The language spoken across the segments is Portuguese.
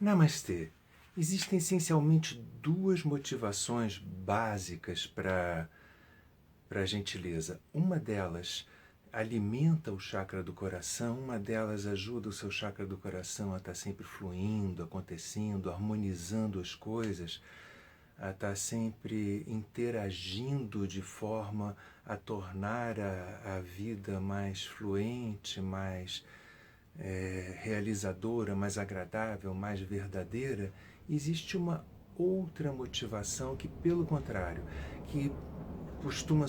Namastê. Existem essencialmente duas motivações básicas para a gentileza. Uma delas alimenta o chakra do coração, uma delas ajuda o seu chakra do coração a estar sempre fluindo, acontecendo, harmonizando as coisas, a estar sempre interagindo de forma a tornar a vida mais fluente, mais realizadora, mais agradável, mais verdadeira. Existe uma outra motivação que, pelo contrário, que costuma,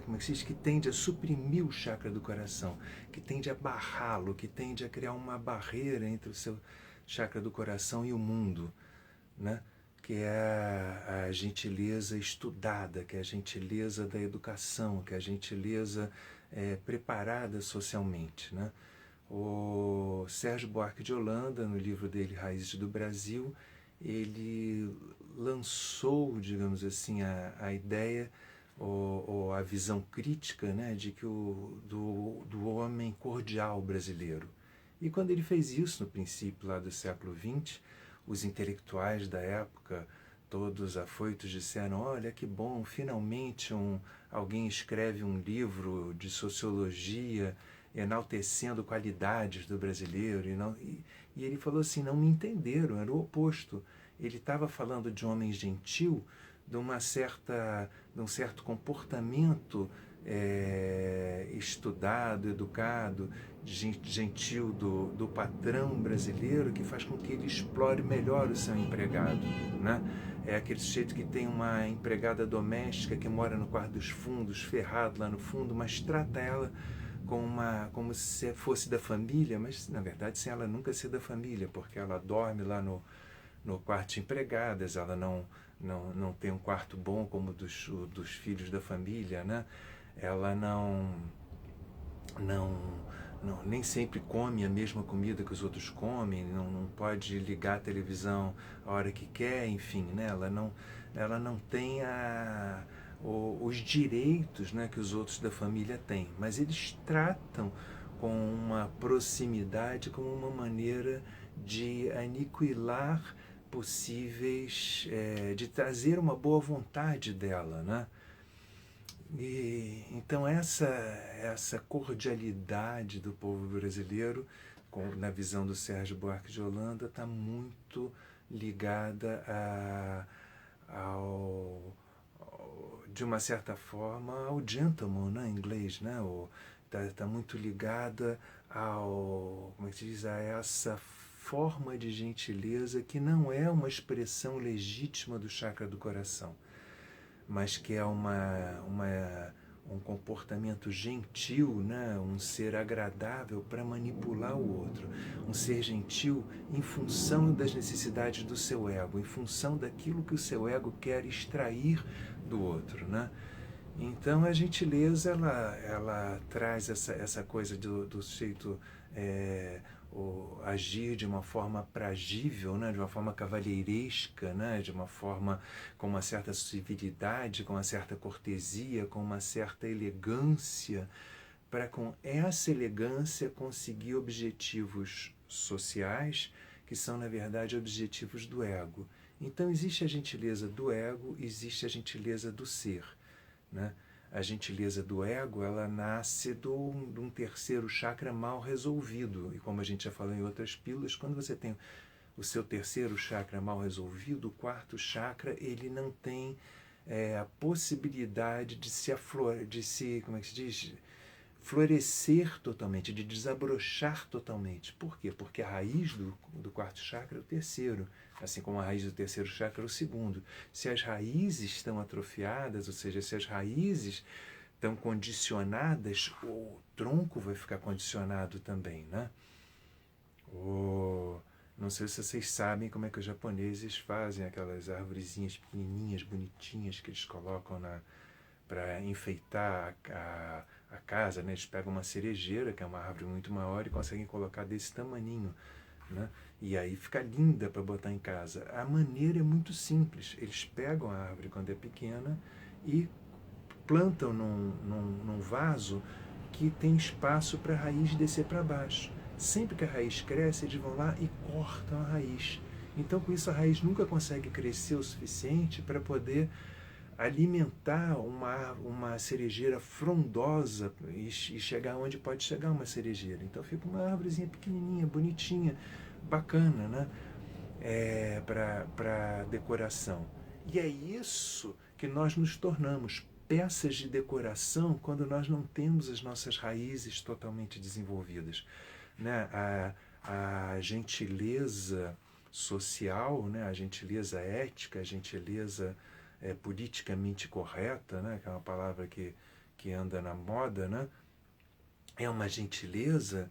como é que se diz, que tende a suprimir o chakra do coração, que tende a barrá-lo, que tende a criar uma barreira entre o seu chakra do coração e o mundo, né? Que é a gentileza estudada, que é a gentileza da educação, que é a gentileza preparada socialmente, né? O Sérgio Buarque de Holanda, no livro dele Raízes do Brasil, ele lançou, digamos assim, a ideia ou a visão crítica, né, de que do homem cordial brasileiro. E quando ele fez isso no princípio lá do século XX, os intelectuais da época, todos afoitos, disseram: olha que bom, finalmente alguém escreve um livro de sociologia enaltecendo qualidades do brasileiro. E ele falou assim: não me entenderam, era o oposto. Ele estava falando de um homem gentil, de um certo comportamento estudado, educado, gentil do patrão brasileiro, que faz com que ele explore melhor o seu empregado, né? É aquele sujeito que tem uma empregada doméstica que mora no quarto dos fundos, ferrado lá no fundo, mas trata ela como se fosse da família, mas na verdade sem ela nunca ser da família, porque ela dorme lá no quarto de empregadas, ela não tem um quarto bom como dos filhos da família, né? Ela nem sempre come a mesma comida que os outros comem, não pode ligar a televisão a hora que quer, enfim, né? Ela não tem os direitos, né, que os outros da família têm, mas eles tratam com uma proximidade, como uma maneira de aniquilar possíveis, de trazer uma boa vontade dela, né? E, então essa cordialidade do povo brasileiro, na visão do Sérgio Buarque de Holanda, está muito ligada de uma certa forma ao gentleman, né, em inglês, né? Tá muito ligada como é que se diz, a essa forma de gentileza que não é uma expressão legítima do chakra do coração, mas que é um comportamento gentil, né? Um ser agradável para manipular o outro, um ser gentil em função das necessidades do seu ego, em função daquilo que o seu ego quer extrair do outro, né? Então a gentileza ela traz essa coisa do sujeito agir de uma forma aprazível, né? De uma forma cavalheiresca, né? De uma forma com uma certa civilidade, com uma certa cortesia, com uma certa elegância, para com essa elegância conseguir objetivos sociais que são, na verdade, objetivos do ego. Então existe a gentileza do ego, existe a gentileza do ser, né? A gentileza do ego, ela nasce de um terceiro chakra mal resolvido. E como a gente já falou em outras pílulas, quando você tem o seu terceiro chakra mal resolvido, o quarto chakra, ele não tem a possibilidade como é que se diz? Florescer totalmente, de desabrochar totalmente. Por quê? Porque a raiz do quarto chakra é o terceiro, assim como a raiz do terceiro chakra é o segundo. Se as raízes estão atrofiadas, ou seja, se as raízes estão condicionadas, o tronco vai ficar condicionado também, né? Não sei se vocês sabem como é que os japoneses fazem aquelas arvorezinhas pequenininhas, bonitinhas, que eles colocam para enfeitar a casa, né? Eles pegam uma cerejeira, que é uma árvore muito maior, e conseguem colocar desse tamaninho, né? E aí fica linda para botar em casa. A maneira é muito simples. Eles pegam a árvore quando é pequena e plantam num vaso que tem espaço para a raiz descer para baixo. Sempre que a raiz cresce, eles vão lá e cortam a raiz. Então, com isso, a raiz nunca consegue crescer o suficiente para poder alimentar uma cerejeira frondosa e chegar onde pode chegar uma cerejeira. Então fica uma árvorezinha pequenininha, bonitinha, bacana, né? Para decoração. E é isso que nós nos tornamos, peças de decoração, quando nós não temos as nossas raízes totalmente desenvolvidas. Né? A gentileza social, né? A gentileza ética, a gentileza politicamente correta, né? Que é uma palavra que anda na moda, né? É uma gentileza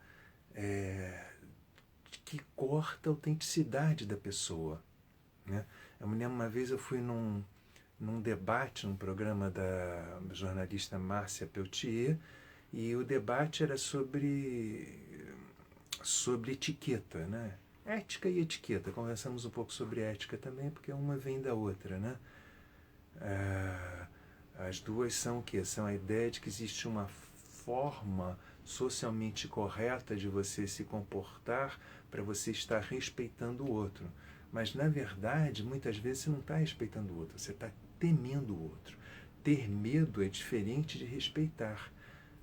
que corta a autenticidade da pessoa. Né? Eu me lembro uma vez eu fui num debate, num programa da jornalista Márcia Peltier, e o debate era sobre etiqueta, né? Ética e etiqueta. Conversamos um pouco sobre ética também, porque uma vem da outra, né? As duas são o quê? São a ideia de que existe uma forma socialmente correta de você se comportar para você estar respeitando o outro. Mas, na verdade, muitas vezes você não está respeitando o outro, você está temendo o outro. Ter medo é diferente de respeitar.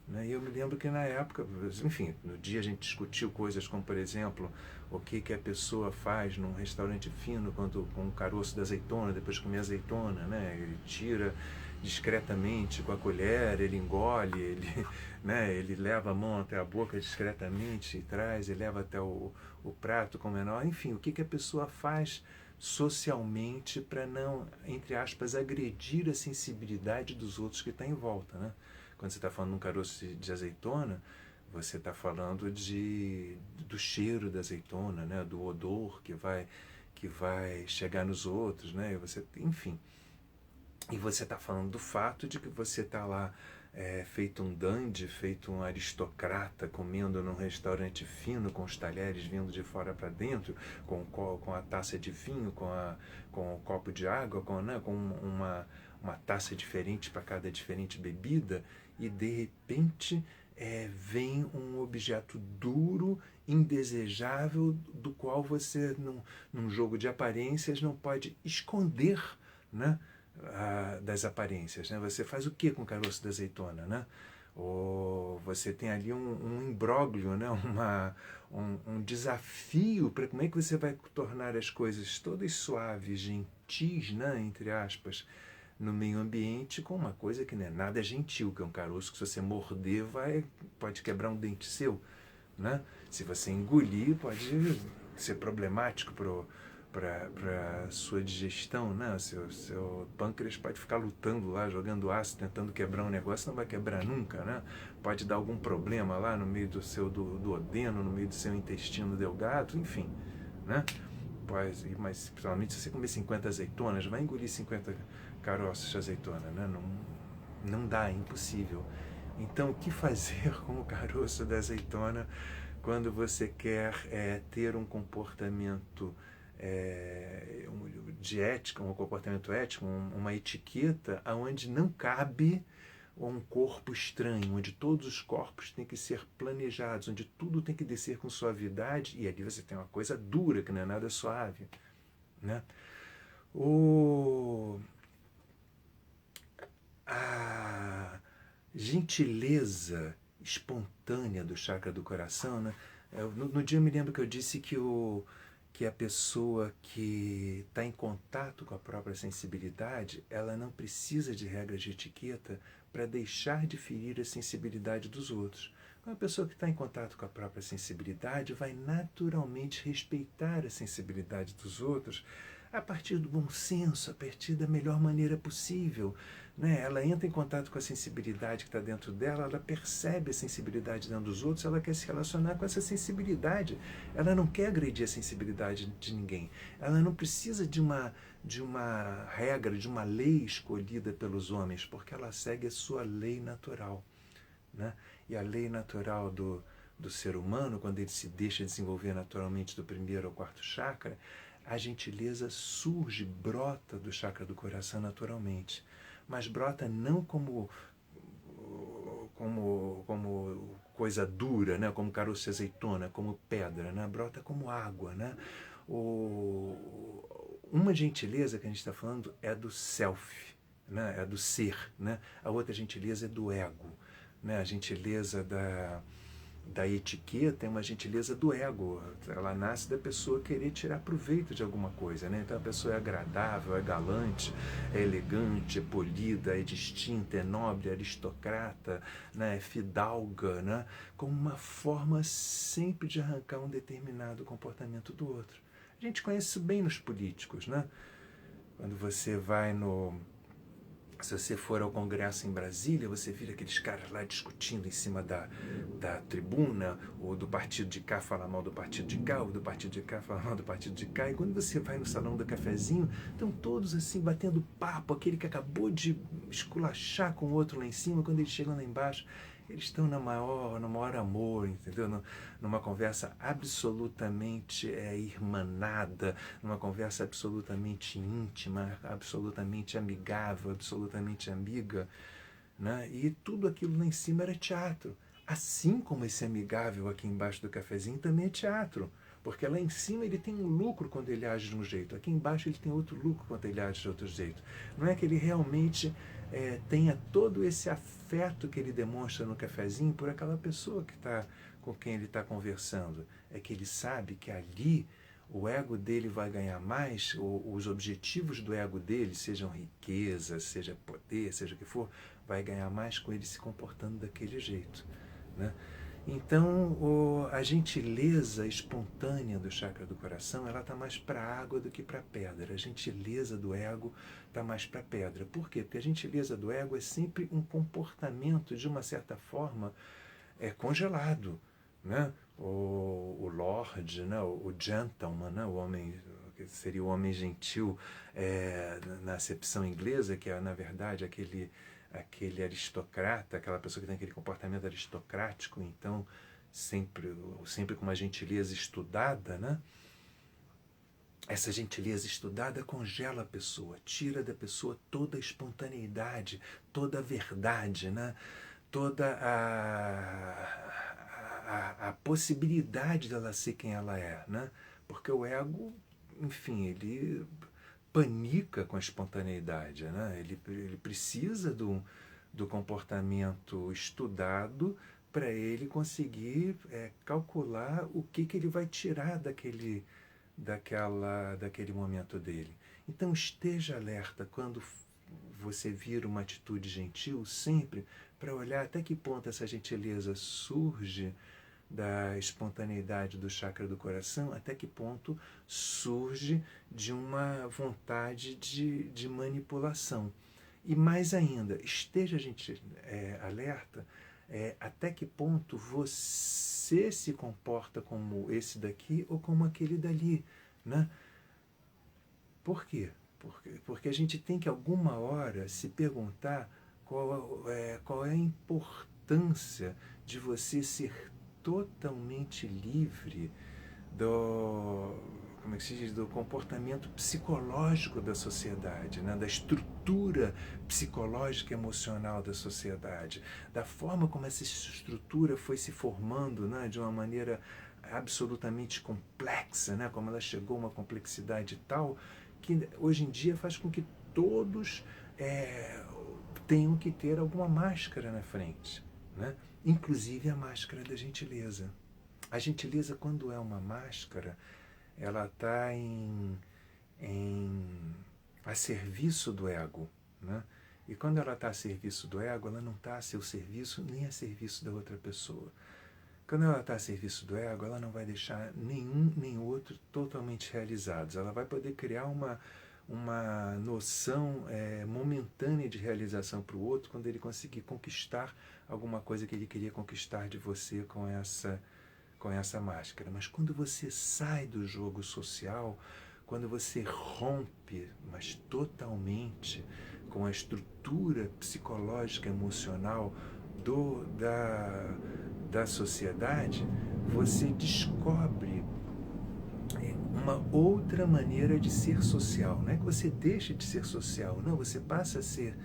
Né? E eu me lembro que na época, enfim, no dia a gente discutiu coisas como, por exemplo, o que a pessoa faz num restaurante fino quando, com o caroço da azeitona, depois de comer azeitona, né? Ele tira discretamente com a colher, ele engole, ele, né? Ele leva a mão até a boca discretamente e traz, e leva até o prato com menor. Enfim, o que a pessoa faz socialmente para não, entre aspas, agredir a sensibilidade dos outros que está em volta, né? Quando você está falando de um caroço de azeitona, você está falando do cheiro da azeitona, né? Do odor que vai chegar nos outros, né? E você, enfim. E você está falando do fato de que você está lá feito um dandy, feito um aristocrata, comendo num restaurante fino, com os talheres vindo de fora para dentro, com a taça de vinho, com o copo de água, com uma taça diferente para cada diferente bebida, e de repente vem um objeto duro, indesejável, do qual você, num jogo de aparências, não pode esconder, né? Das aparências. Né? Você faz o que com o caroço da azeitona? Né? Ou você tem ali um imbróglio, né? Um desafio para como é que você vai tornar as coisas todas suaves, gentis, né? Entre aspas, no meio ambiente, com uma coisa que não é nada gentil, que é um caroço que se você morder pode quebrar um dente seu. Né? Se você engolir, pode ser problemático para sua digestão, né? Seu pâncreas pode ficar lutando lá, jogando ácido, tentando quebrar um negócio, não vai quebrar nunca, né? Pode dar algum problema lá no meio do seu duodeno, no meio do seu intestino delgado, enfim, né? Mas principalmente se você comer 50 azeitonas, vai engolir 50 caroços de azeitona, né? Não dá, é impossível. Então, o que fazer com o caroço da azeitona quando você quer ter um comportamento de ética, um comportamento ético, uma etiqueta onde não cabe um corpo estranho, onde todos os corpos têm que ser planejados, onde tudo tem que descer com suavidade, e ali você tem uma coisa dura, que não é nada suave. Né? A gentileza espontânea do chakra do coração, né? No dia eu me lembro que eu disse que a pessoa que está em contato com a própria sensibilidade, ela não precisa de regras de etiqueta para deixar de ferir a sensibilidade dos outros. Uma pessoa que está em contato com a própria sensibilidade vai naturalmente respeitar a sensibilidade dos outros a partir do bom senso, a partir da melhor maneira possível. Né? Ela entra em contato com a sensibilidade que está dentro dela, ela percebe a sensibilidade dentro dos outros, ela quer se relacionar com essa sensibilidade. Ela não quer agredir a sensibilidade de ninguém. Ela não precisa de uma regra, de uma lei escolhida pelos homens, porque ela segue a sua lei natural. Né? E a lei natural do ser humano, quando ele se deixa desenvolver naturalmente do primeiro ao quarto chakra, a gentileza surge, brota do chakra do coração naturalmente. Mas brota não como coisa dura, né? Como caroço de azeitona, como pedra, né? Brota como água, né? Uma gentileza que a gente está falando é do self, né? É do ser, né? A outra gentileza é do ego, né? A gentileza da etiqueta é uma gentileza do ego. Ela nasce da pessoa querer tirar proveito de alguma coisa, né? Então a pessoa é agradável, é galante, é elegante, é polida, é distinta, é nobre, é aristocrata, né? É fidalga, né? Como uma forma sempre de arrancar um determinado comportamento do outro. A gente conhece isso bem nos políticos, né? Quando você vai Se você for ao Congresso em Brasília, você vira aqueles caras lá discutindo em cima da tribuna, ou do partido de cá fala mal do partido de cá, ou do partido de cá fala mal do partido de cá. E quando você vai no salão do cafezinho, estão todos assim batendo papo, aquele que acabou de esculachar com o outro lá em cima, quando eles chegam lá embaixo, eles estão no maior amor, entendeu? Numa conversa absolutamente irmanada, numa conversa absolutamente íntima, absolutamente amigável, absolutamente amiga, né? E tudo aquilo lá em cima era teatro. Assim como esse amigável aqui embaixo do cafezinho também é teatro. Porque lá em cima ele tem um lucro quando ele age de um jeito, aqui embaixo ele tem outro lucro quando ele age de outro jeito. Não é que ele realmente tenha todo esse afeto que ele demonstra no cafezinho por aquela pessoa com quem ele está conversando. É que ele sabe que ali o ego dele vai ganhar mais, os objetivos do ego dele, sejam riqueza, seja poder, seja o que for, vai ganhar mais com ele se comportando daquele jeito, né? Então, a gentileza espontânea do chakra do coração, ela está mais para a água do que para a pedra. A gentileza do ego está mais para a pedra. Por quê? Porque a gentileza do ego é sempre um comportamento, de uma certa forma, congelado, né? O lord, né? O gentleman, né? O homem, que seria o homem gentil na acepção inglesa, que é, na verdade, aquele aristocrata, aquela pessoa que tem aquele comportamento aristocrático, então sempre com uma gentileza estudada, né? Essa gentileza estudada congela a pessoa, tira da pessoa toda a espontaneidade, toda a verdade, né? Toda a possibilidade dela ser quem ela é, né? Porque o ego, enfim, ele panica com a espontaneidade, né? Ele precisa do comportamento estudado para ele conseguir calcular o que ele vai tirar daquele momento dele. Então esteja alerta quando você vir uma atitude gentil, sempre para olhar até que ponto essa gentileza surge da espontaneidade do chakra do coração, até que ponto surge de uma vontade de manipulação. E mais ainda, esteja alerta até que ponto você se comporta como esse daqui ou como aquele dali, né? Por quê? Porque a gente tem que, alguma hora, se perguntar qual é a importância de você ser totalmente livre do comportamento psicológico da sociedade, né? Da estrutura psicológica e emocional da sociedade, da forma como essa estrutura foi se formando, né? De uma maneira absolutamente complexa, né? Como ela chegou a uma complexidade tal que hoje em dia faz com que todos tenham que ter alguma máscara na frente, né? Inclusive a máscara da gentileza. A gentileza, quando é uma máscara, ela está a serviço do ego, né? E quando ela está a serviço do ego, ela não está a seu serviço nem a serviço da outra pessoa. Quando ela está a serviço do ego, ela não vai deixar nenhum nem outro totalmente realizados. Ela vai poder criar uma noção momentânea de realização para o outro quando ele conseguir conquistar alguma coisa que ele queria conquistar de você com essa máscara. Mas quando você sai do jogo social, quando você rompe, mas totalmente, com a estrutura psicológica, emocional da sociedade, você descobre uma outra maneira de ser social. Não é que você deixe de ser social, não, você passa a ser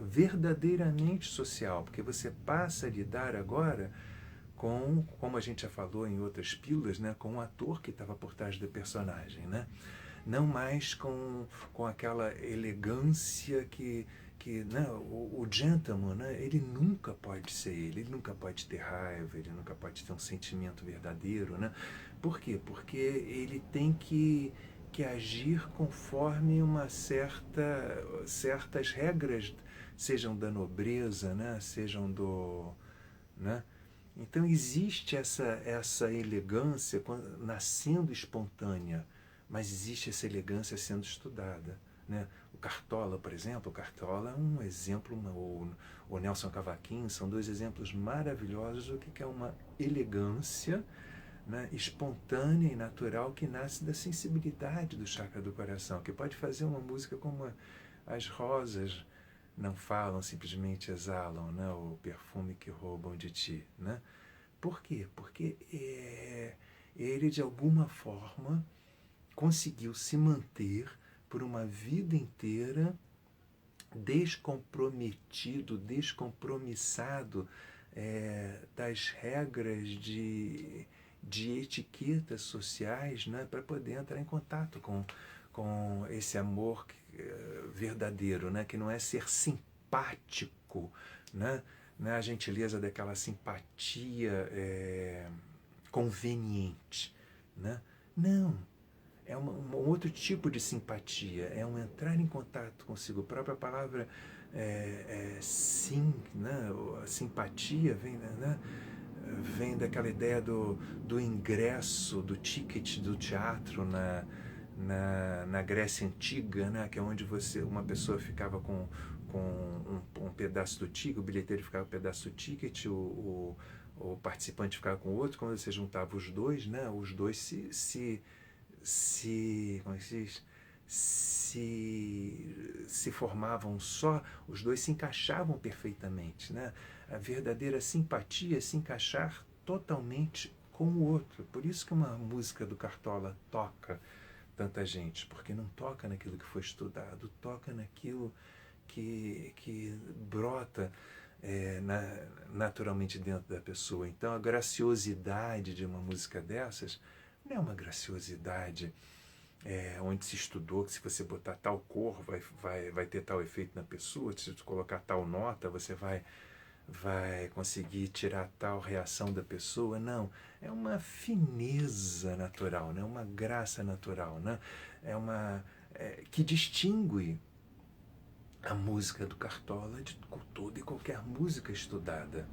verdadeiramente social, porque você passa a lidar agora com, como a gente já falou em outras pílulas, né, com o ator que estava por trás do personagem, né? Não mais com aquela elegância que né, o gentleman, né, ele nunca pode ser ele nunca pode ter raiva, ele nunca pode ter um sentimento verdadeiro, né? Por quê? Porque ele tem que agir conforme certas regras, sejam da nobreza, né, sejam do, né? Então existe essa elegância nascendo espontânea, mas existe essa elegância sendo estudada, né? O Cartola, por exemplo, o Cartola é um exemplo, o Nelson Cavaquinho, são dois exemplos maravilhosos do que é uma elegância, né, espontânea e natural que nasce da sensibilidade do chakra do coração, que pode fazer uma música como As Rosas Não Falam, Simplesmente Exalam, né, o perfume que roubam de ti, né? Por quê? Porque ele, de alguma forma, conseguiu se manter por uma vida inteira descomprometido, descompromissado das regras de etiquetas sociais, né, para poder entrar em contato com esse amor verdadeiro, né, que não é ser simpático, né, não é a gentileza daquela simpatia conveniente, né? Não, é um outro tipo de simpatia, é um entrar em contato consigo próprio. A palavra sim, né? A simpatia vem daquela ideia do ingresso, do ticket do teatro na Grécia Antiga, né? Que é onde uma pessoa ficava com um pedaço do ticket, o bilheteiro ficava com um pedaço do ticket, o participante ficava com o outro. Quando você juntava os dois, né? Os dois como é que se diz? Se formavam só, os dois se encaixavam perfeitamente, né? A verdadeira simpatia é se encaixar totalmente com o outro. Por isso que uma música do Cartola toca tanta gente, porque não toca naquilo que foi estudado, toca naquilo que brota naturalmente dentro da pessoa. Então a graciosidade de uma música dessas não é uma graciosidade onde se estudou que se você botar tal cor vai ter tal efeito na pessoa, se você colocar tal nota você vai conseguir tirar tal reação da pessoa. Não, é uma fineza natural, né? Uma graça natural, né? Que distingue a música do Cartola de toda e qualquer música estudada,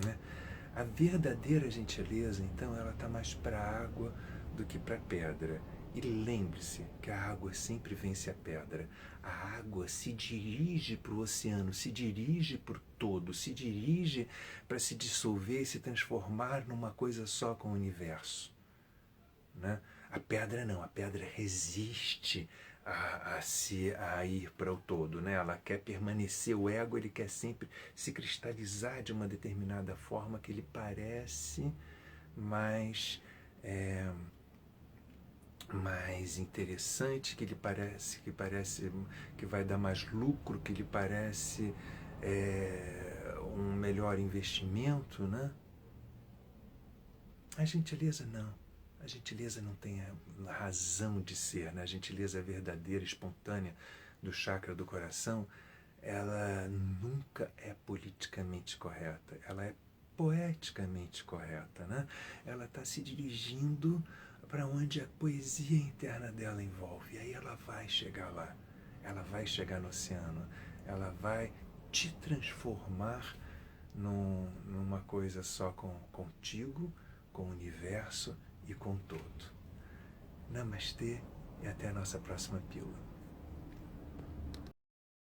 né? A verdadeira gentileza, então, ela está mais para a água do que para a pedra. E lembre-se que a água sempre vence a pedra. A água se dirige para o oceano, se dirige para o todo, se dirige para se dissolver e se transformar numa coisa só com o universo, né? A pedra não, a pedra resiste a ir para o todo, né? Ela quer permanecer, o ego ele quer sempre se cristalizar de uma determinada forma que lhe parece mais mais interessante, que lhe parece que vai dar mais lucro, que lhe parece um melhor investimento, né? A gentileza não. A gentileza não tem a razão de ser, né? A gentileza verdadeira, espontânea do chakra do coração, ela nunca é politicamente correta, ela é poeticamente correta, né? Ela está se dirigindo para onde a poesia interna dela envolve, e aí ela vai chegar lá, ela vai chegar no oceano, ela vai te transformar numa coisa só contigo, com o universo e com todo. Namastê e até a nossa próxima pílula.